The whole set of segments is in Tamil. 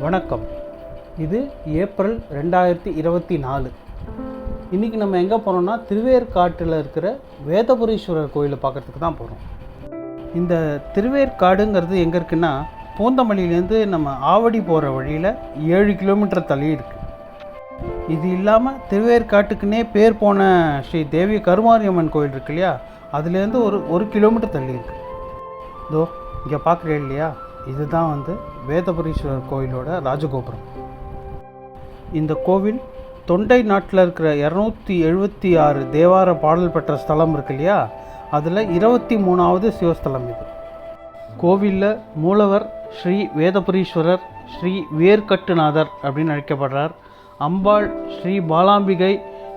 வணக்கம். இது ஏப்ரல் 2024. இன்றைக்கி நம்ம எங்கே போகிறோம்னா திருவேற்காட்டில் இருக்கிற வேதபுரீஸ்வரர் கோயிலை பார்க்குறதுக்கு தான் போகிறோம். இந்த திருவேற்காடுங்கிறது எங்கே இருக்குன்னா, பூந்தமல்லியிலேருந்து நம்ம ஆவடி போகிற வழியில் 7 கிலோமீட்டர் தள்ளி இருக்குது. இது இல்லாமல் திருவேற்காட்டுக்குன்னே பேர் போன ஸ்ரீ தேவி கருமாரியம்மன் கோயில் இருக்கு இல்லையா, அதுலேருந்து ஒரு கிலோமீட்டர் தள்ளி இருக்குது. இதோ இங்கே பார்க்குறேன் இல்லையா, இதுதான் வேதபுரீஸ்வரர் கோயிலோட ராஜகோபுரம். இந்த கோவில் தொண்டை நாட்டில் இருக்கிற 276 தேவார பாடல் பெற்ற ஸ்தலம் இருக்கு இல்லையா, அதில் 23வது சிவஸ்தலம் இது. கோவிலில் மூலவர் ஸ்ரீ வேதபுரீஸ்வரர், ஸ்ரீ வேர்க்கட்டுநாதர் அப்படின்னு அழைக்கப்படுறார். அம்பாள் ஸ்ரீ பாலாம்பிகை,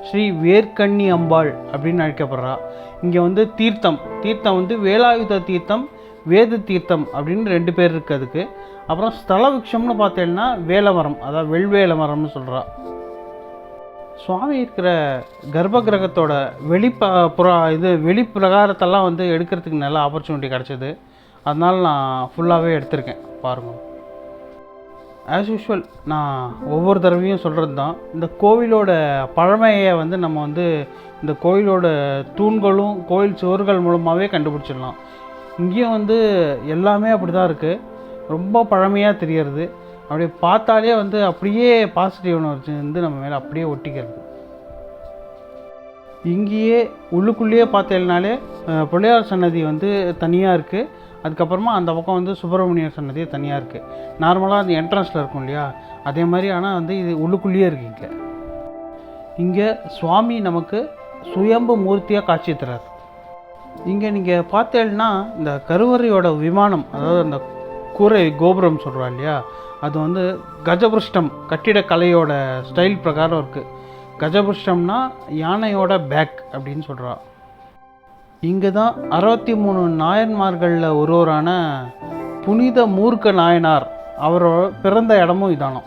ஸ்ரீ வேர்க்கண்ணி அம்பாள் அப்படின்னு அழைக்கப்படுறா. இங்கே தீர்த்தம் வேலாயுத தீர்த்தம், வேத தீர்த்தம் அப்படின்னு 2 பேர் இருக்குது அதுக்கு. அப்புறம் ஸ்தல விருட்சம்னு பார்த்தீங்கன்னா வேலமரம், அதாவது வெள்வேல மரம்னு சொல்கிறா. சுவாமி இருக்கிற கர்ப்ப கிரகத்தோட வெளிப்பிரகாரத்தெல்லாம் எடுக்கிறதுக்கு நல்ல ஆப்பர்ச்சுனிட்டி கிடச்சிது. அதனால் நான் ஃபுல்லாகவே எடுத்திருக்கேன், பாருங்கள். ஆஸ் யூஷுவல் நான் ஒவ்வொரு தடவையும் சொல்கிறது தான், இந்த கோவிலோட பழமையை நம்ம இந்த கோயிலோட தூண்களும் கோயில் சுவர்கள் மூலமாகவே கண்டுபிடிச்சிடலாம். இங்கேயும் எல்லாமே அப்படி தான் இருக்குது, ரொம்ப பழமையாக தெரியறது. அப்படியே பார்த்தாலே அப்படியே பாசிட்டிவ் எனர்ஜி நம்ம மேலே அப்படியே ஒட்டிக்கிறது. இங்கேயே உள்ளுக்குள்ளேயே பார்த்தேன்னாலே பிள்ளையார் சன்னதி தனியாக இருக்குது. அதுக்கப்புறமா அந்த பக்கம் சுப்பிரமணியர் சன்னதி தனியாக இருக்குது. நார்மலாக அந்த என்ட்ரன்ஸில் இருக்கும் இல்லையா, அதே மாதிரி. ஆனால் இது உள்ளுக்குள்ளேயே இருக்குது. இங்கே சுவாமி நமக்கு சுயம்பு மூர்த்தியாக காட்சி தரார். இங்கே நீங்கள் பார்த்தேன்னா இந்த கருவறையோட விமானம், அதாவது அந்த கூரை கோபுரம் சொல்கிறா இல்லையா, அது கஜபுருஷ்டம் கட்டிடக்கலையோட ஸ்டைல் பிரகாரம் இருக்குது. கஜபுருஷ்டம்னா யானையோட பேக் அப்படின்னு சொல்கிறா. இங்கே தான் 63 நாயன்மார்களில் ஒருவரான புனித மூர்க்க நாயனார் அவரோட பிறந்த இடமும் இதானோ.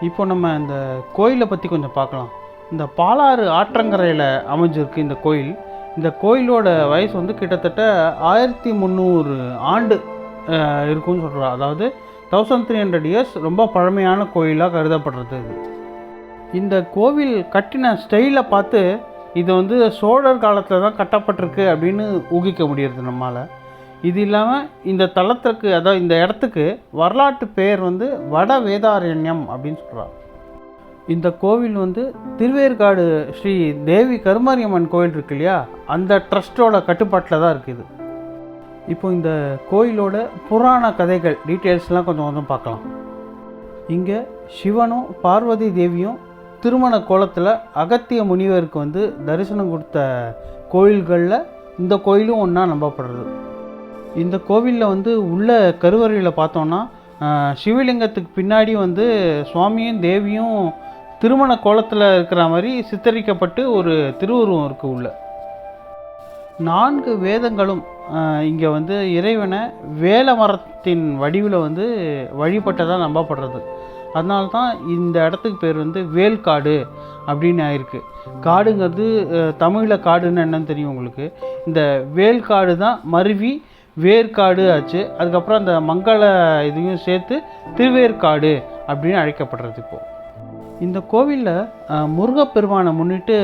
இப்போ நம்ம இந்த கோயிலை பற்றி கொஞ்சம் பார்க்கலாம். இந்த பாலாறு ஆற்றங்கரையில் அமைஞ்சிருக்கு இந்த கோயில். இந்த கோயிலோட வயசு கிட்டத்தட்ட 1300 ஆண்டு இருக்குன்னு சொல்கிறா. அதாவது 1300 இயர்ஸ். ரொம்ப பழமையான கோயிலாக கருதப்படுறது இது. இந்த கோவில் கட்டின ஸ்டைலை பார்த்து இது சோழர் காலத்தில் தான் கட்டப்பட்டிருக்கு அப்படின்னு ஊகிக்க முடியுது நம்மால். இது இல்லாமல் இந்த தலத்திற்கு, அதாவது இந்த இடத்துக்கு வரலாற்று பெயர் வட வேதாரண்யம் அப்படின்னு சொல்கிறா. இந்த கோவில் திருவேற்காடு ஸ்ரீ தேவி கருமாரியம்மன் கோயில் இருக்கு இல்லையா, அந்த ட்ரஸ்ட்டோட கட்டுப்பாட்டில் தான் இருக்குது. இப்போ இந்த கோயிலோட புராண கதைகள் டீட்டெயில்ஸ்லாம் கொஞ்சம் பார்க்கலாம். இங்கே சிவனும் பார்வதி தேவியும் திருமண கோலத்தில் அகத்திய முனிவருக்கு தரிசனம் கொடுத்த கோயில்களில் இந்த கோயிலும் ஒன்றா நம்பப்படுறது. இந்த கோவிலில் உள்ள கருவறையில் பார்த்தோன்னா சிவலிங்கத்துக்கு பின்னாடி சுவாமியும் தேவியும் திருமண கோலத்தில் இருக்கிற மாதிரி சித்தரிக்கப்பட்டு ஒரு திருவுருவம் இருக்குது உள்ள. 4 வேதங்களும் இங்கே இறைவனை வேல மரத்தின் வடிவில் வழிபட்டதாக நம்பப்படுறது. அதனால தான் இந்த இடத்துக்கு பேர் வேல்காடு அப்படின்னு ஆயிருக்கு. காடுங்கிறது தமிழில் காடுன்னு என்னன்னு தெரியும் உங்களுக்கு. இந்த வேல்காடு தான் மருவி வேர்க்காடு ஆச்சு. அதுக்கப்புறம் அந்த மங்கள இதையும் சேர்த்து திருவேற்காடு அப்படின்னு அழைக்கப்படுறது. இப்போது இந்த கோவிலில் முருகப்பெருமானை முன்னிட்டு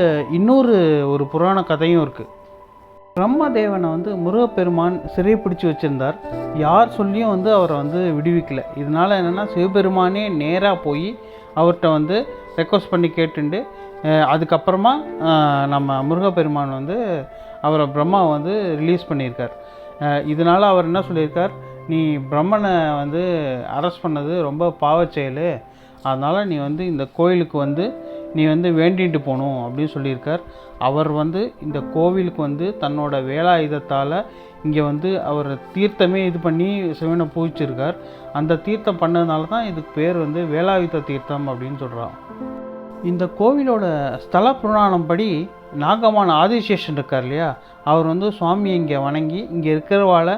ஒரு புராண கதையும் இருக்குது. பிரம்மதேவனை முருகப்பெருமான் சிறைப்பிடிச்சு வச்சுருந்தார். யார் சொல்லியும் அவரை விடுவிக்கலை. இதனால் என்னென்னா சிவபெருமானே நேராக போய் அவர்கிட்ட ரெக்வஸ்ட் பண்ணி கேட்டுண்டு அதுக்கப்புறமா நம்ம முருகப்பெருமான் அவரை பிரம்மா ரிலீஸ் பண்ணியிருக்கார். இதனால் அவர் என்ன சொல்லியிருக்கார், நீ பிரம்மனை அரெஸ்ட் பண்ணது ரொம்ப பாவச்செயல், அதனால் நீ இந்த கோயிலுக்கு நீ வேண்டிட்டு போகணும் அப்படின்னு சொல்லியிருக்கார். அவர் இந்த கோவிலுக்கு தன்னோட வேலாயுதத்தால் இங்கே அவர் தீர்த்தமே இது பண்ணி சிவனை பூஜிச்சிருக்கார். அந்த தீர்த்தம் பண்ணதுனால தான் இதுக்கு பேர் வேலாயுத தீர்த்தம் அப்படின்னு சொல்கிறான். இந்த கோவிலோட ஸ்தல புராணம் படி நாகமான ஆதிசேஷன் இருக்கார் இல்லையா, அவர் சுவாமியை இங்கே வணங்கி இங்கே இருக்கிறவாளை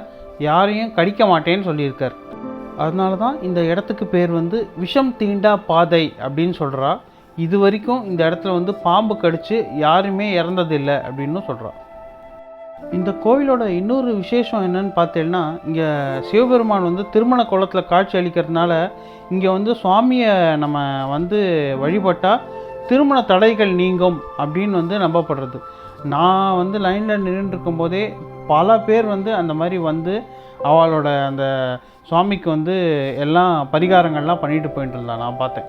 யாரையும் கடிக்க மாட்டேன்னு சொல்லியிருக்கார். அதனால தான் இந்த இடத்துக்கு பேர் விஷம் தீண்டா பாதை அப்படின்னு சொல்கிறா. இது வரைக்கும் இந்த இடத்துல பாம்பு கடித்து யாருமே இறந்ததில்லை அப்படின்னு சொல்கிறா. இந்த கோவிலோட இன்னொரு விசேஷம் என்னன்னு பார்த்தேன்னா, இங்கே சிவபெருமான் வந்து திருமண கோலத்தில் காட்சி அளிக்கிறதுனால இங்கே வந்து சுவாமியை நம்ம வந்து வழிபட்டால் திருமண தடைகள் நீங்கும் அப்படின்னு வந்து நம்பப்படுறது. நான் வந்து லைனில் நின்றுருக்கும் போதே பல பேர் வந்து அந்த மாதிரி வந்து அவளோட அந்த சுவாமிக்கு வந்து எல்லாம் பரிகாரங்கள்லாம் பண்ணிட்டு போயிட்டு இருந்தா நான் பார்த்தேன்.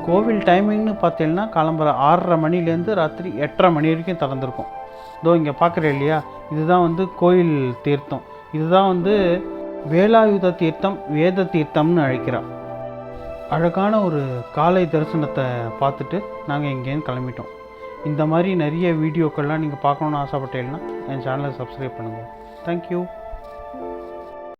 கோவில் டைமிங்னு பார்த்தீங்கன்னா காலம்பர 6:30 மணிலேருந்து ராத்திரி 8:30 மணி வரைக்கும் திறந்துருக்கும். இதோ இங்கே பார்க்குறேன் இல்லையா, இதுதான் வந்து கோயில் தீர்த்தம். இதுதான் வந்து வேலாயுத தீர்த்தம், வேத தீர்த்தம்னு அழைக்கிறார். அழகான ஒரு காலை தரிசனத்தை பார்த்துட்டு நாங்கள் இங்கேருந்து கிளம்பிட்டோம். இந்த மாதிரி நிறைய வீடியோக்கள்லாம் நீங்கள் பார்க்கணுன்னு ஆசைப்பட்டீங்கன்னா என் சேனலை சப்ஸ்கிரைப் பண்ணுங்கள். தேங்க்யூ.